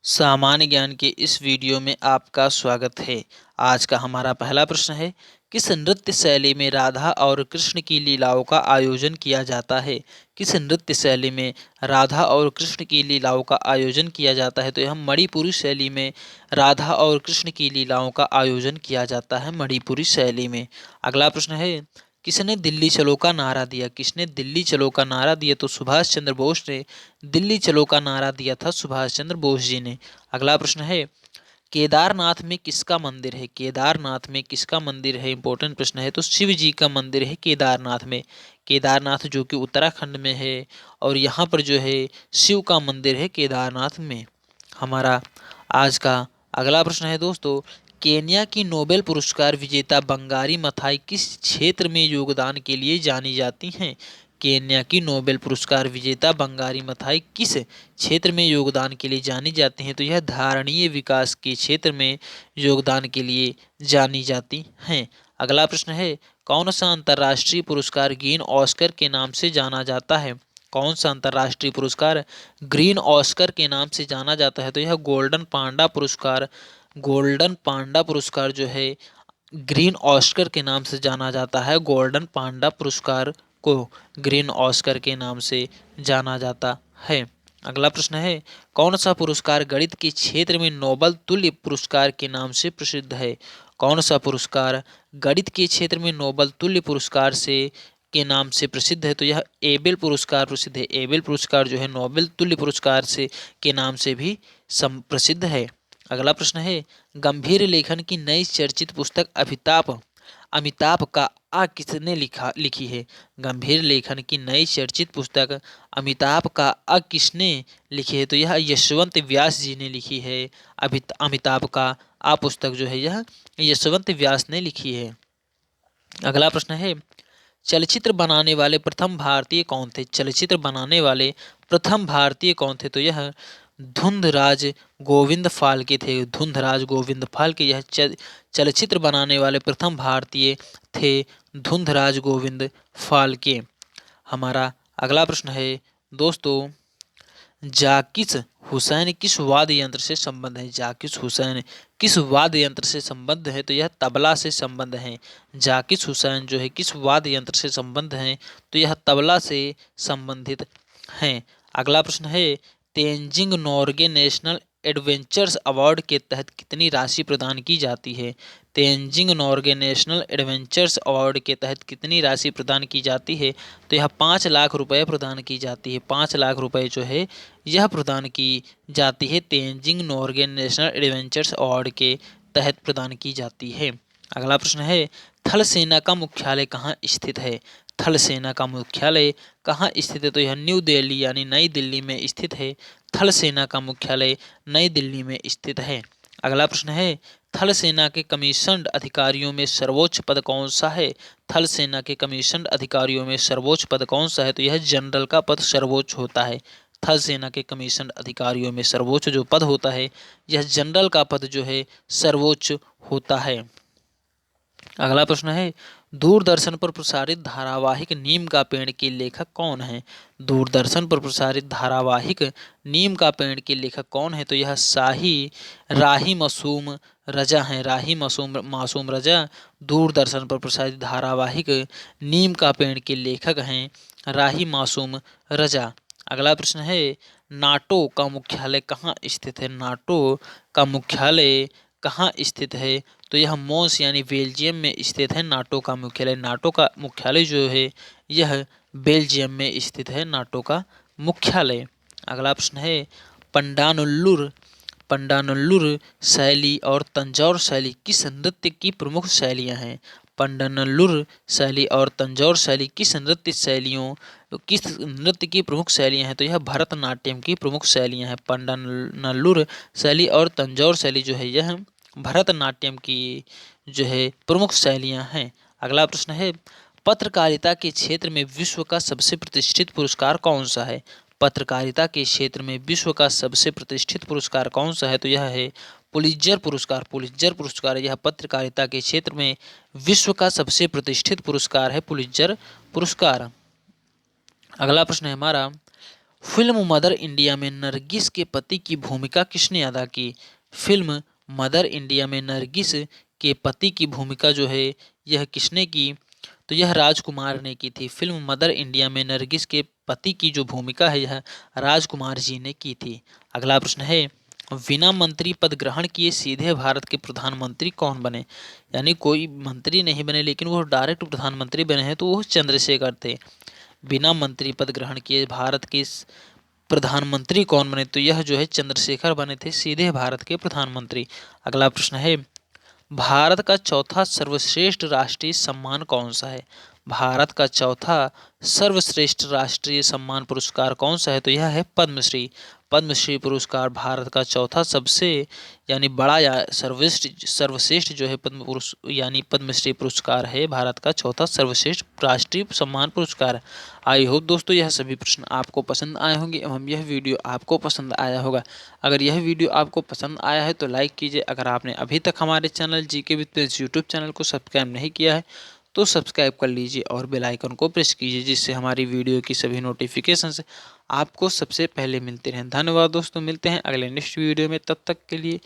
सामान्य ज्ञान के इस वीडियो में आपका स्वागत है। आज का हमारा पहला प्रश्न है, किस नृत्य शैली में राधा और कृष्ण की लीलाओं का आयोजन किया जाता है? किस नृत्य शैली में राधा और कृष्ण की लीलाओं का आयोजन किया जाता है? तो यह मणिपुरी शैली में राधा और कृष्ण की लीलाओं का आयोजन किया जाता है मणिपुरी शैली में। अगला प्रश्न है, किसने दिल्ली चलो का नारा दिया? किसने दिल्ली चलो का नारा दिया? तो सुभाष चंद्र बोस ने दिल्ली चलो का नारा दिया था, सुभाष चंद्र बोस जी ने। अगला प्रश्न है, केदारनाथ में किसका मंदिर है? केदारनाथ में किसका मंदिर है? इंपॉर्टेंट प्रश्न है। तो शिव जी का मंदिर है केदारनाथ में। केदारनाथ जो कि उत्तराखंड में है और यहाँ पर जो है शिव का मंदिर है केदारनाथ में। हमारा आज का अगला प्रश्न है दोस्तों, केन्या की नोबेल पुरस्कार विजेता बंगारी मथाई किस क्षेत्र में योगदान के लिए जानी जाती हैं? केन्या की नोबेल पुरस्कार विजेता बंगारी मथाई किस क्षेत्र में योगदान के लिए जानी जाती हैं? तो यह धारणीय विकास के क्षेत्र में योगदान के लिए जानी जाती हैं। अगला प्रश्न है, कौन सा अंतर्राष्ट्रीय पुरस्कार ग्रीन ऑस्कर के नाम से जाना जाता है? कौन सा अंतर्राष्ट्रीय पुरस्कार ग्रीन ऑस्कर के नाम से जाना जाता है? तो यह गोल्डन पांडा पुरस्कार, गोल्डन पांडा पुरस्कार जो है ग्रीन ऑस्कर के नाम से जाना जाता है। गोल्डन पांडा पुरस्कार को ग्रीन ऑस्कर के नाम से जाना जाता है। अगला प्रश्न है, कौन सा पुरस्कार गणित के क्षेत्र में नोबल तुल्य पुरस्कार के नाम से प्रसिद्ध है? कौन सा पुरस्कार गणित के क्षेत्र में नोबल तुल्य पुरस्कार से के नाम से प्रसिद्ध है? तो यह एबेल पुरस्कार प्रसिद्ध है। एबेल पुरस्कार जो है नोबेल तुल्य पुरस्कार से के नाम से भी प्रसिद्ध है। अगला प्रश्न है, गंभीर लेखन की नई चर्चित पुस्तक अमिताभ अमिताभ का किसने लिखी है? गंभीर लेखन की नई चर्चित पुस्तक अमिताभ का किसने लिखी है? तो यह यशवंत व्यास जी ने लिखी है। अमिताभ का पुस्तक जो है यह यशवंत व्यास ने लिखी है। अगला प्रश्न है, चलचित्र बनाने वाले प्रथम भारतीय कौन थे? चलचित्र बनाने वाले प्रथम भारतीय कौन थे? तो यह धुंधराज गोविंद फाल्के थे। धुंधराज गोविंद फाल्के यह चलचित्र बनाने वाले प्रथम भारतीय थे, धुंधराज गोविंद फाल्के। हमारा अगला प्रश्न है दोस्तों, जाकिर हुसैन किस वाद्य यंत्र से संबद्ध है? जाकिर हुसैन किस वाद्य यंत्र से संबद्ध है? तो यह तबला से संबद्ध है। जाकिर हुसैन जो है किस वाद्य यंत्र से संबद्ध है? तो यह तबला से संबंधित हैं। अगला प्रश्न है, Tenzing Norgay national adventures award के तहत कितनी राशि प्रदान की जाती है? Tenzing Norgay national adventures award के तहत कितनी राशि प्रदान की जाती है? तो यह 5 लाख रुपए प्रदान की जाती है। 5 लाख रुपए जो है यह प्रदान की जाती है, Tenzing Norgay national adventures award के तहत प्रदान की जाती है। अगला प्रश्न है, थल सेना का मुख्यालय कहाँ स्थित है? थल सेना का मुख्यालय कहाँ स्थित है? तो यह न्यू दिल्ली यानी नई दिल्ली में स्थित है। थल सेना का मुख्यालय नई दिल्ली में स्थित है। अगला प्रश्न है, थल सेना के कमीशन्ड अधिकारियों में सर्वोच्च पद कौन सा है? थल सेना के कमीशन्ड अधिकारियों में सर्वोच्च पद कौन सा है? तो यह जनरल का पद सर्वोच्च होता है। थल सेना के कमीशन्ड अधिकारियों में सर्वोच्च जो पद होता है यह जनरल का पद जो है सर्वोच्च होता है। अगला प्रश्न है, दूरदर्शन पर प्रसारित धारावाहिक नीम का पेड़ के लेखक कौन है? दूरदर्शन पर प्रसारित धारावाहिक नीम का पेड़ के लेखक कौन है? तो यह राही मासूम रजा है। राही मासूम रजा दूरदर्शन पर प्रसारित धारावाहिक नीम का पेड़ के लेखक हैं, राही मासूम रजा। अगला प्रश्न है, नाटो का मुख्यालय कहाँ स्थित है? नाटो का मुख्यालय कहाँ स्थित है? तो यह मोंस यानी बेल्जियम में स्थित है नाटो का मुख्यालय। नाटो का मुख्यालय जो है यह बेल्जियम में स्थित है, नाटो का मुख्यालय। अगला प्रश्न है, पंडानुल्लुर पंडानुल्लुर शैली और तंजौर शैली किस नृत्य की प्रमुख शैलियाँ हैं? पंडानुल्लुर शैली और तंजौर शैली किस नृत्य की प्रमुख शैलियाँ हैं? तो यह भरतनाट्यम की प्रमुख शैलियाँ हैं। पंडानुल्लुर शैली और तंजौर शैली जो है यह भरतनाट्यम की जो है प्रमुख शैलियाँ हैं। अगला प्रश्न है, पत्रकारिता के क्षेत्र में विश्व का सबसे प्रतिष्ठित पुरस्कार कौन सा है? पत्रकारिता के क्षेत्र में विश्व का सबसे प्रतिष्ठित पुरस्कार कौन सा है? तो यह है पुलित्जर पुरस्कार। पुलित्जर पुरस्कार यह पत्रकारिता के क्षेत्र में विश्व का सबसे प्रतिष्ठित पुरस्कार है, पुलित्जर पुरस्कार। अगला प्रश्न है हमारा, फिल्म मदर इंडिया में नरगिस के पति की भूमिका किसने अदा की? फिल्म मदर इंडिया में नरगिस के पति की भूमिका जो है यह किसने की? तो यह राजकुमार ने की थी। फिल्म मदर इंडिया में नरगिस के पति की जो भूमिका है यह राजकुमार जी ने की थी। अगला प्रश्न है, बिना मंत्री पद ग्रहण किए सीधे भारत के प्रधानमंत्री कौन बने? यानी कोई मंत्री नहीं बने लेकिन वो डायरेक्ट प्रधानमंत्री बने हैं, तो वो चंद्रशेखर थे। बिना मंत्री पद ग्रहण किए भारत के प्रधानमंत्री कौन बने? तो यह जो है चंद्रशेखर बने थे सीधे भारत के प्रधानमंत्री। अगला प्रश्न है, भारत का चौथा सर्वश्रेष्ठ राष्ट्रीय सम्मान कौन सा है? भारत का चौथा सर्वश्रेष्ठ राष्ट्रीय सम्मान पुरस्कार कौन सा है? तो यह है पद्मश्री। पद्मश्री पुरस्कार भारत का चौथा सबसे यानी बड़ा या सर्वश्रेष्ठ जो है पद्मश्री पुरस्कार है, भारत का चौथा सर्वश्रेष्ठ राष्ट्रीय सम्मान पुरस्कार। आई होप दोस्तों यह सभी प्रश्न आपको पसंद आए होंगे एवं यह वीडियो आपको पसंद आया होगा। अगर यह वीडियो आपको पसंद आया है तो लाइक कीजिए। अगर आपने अभी तक हमारे channel GK with Prince YouTube channel को सब्सक्राइब नहीं किया है तो सब्सक्राइब कर लीजिए और बेल आइकन को प्रेस कीजिए, जिससे हमारी वीडियो की सभी नोटिफिकेशंस आपको सबसे पहले मिलते रहें। धन्यवाद दोस्तों, मिलते हैं अगले नेक्स्ट वीडियो में, तब तक के लिए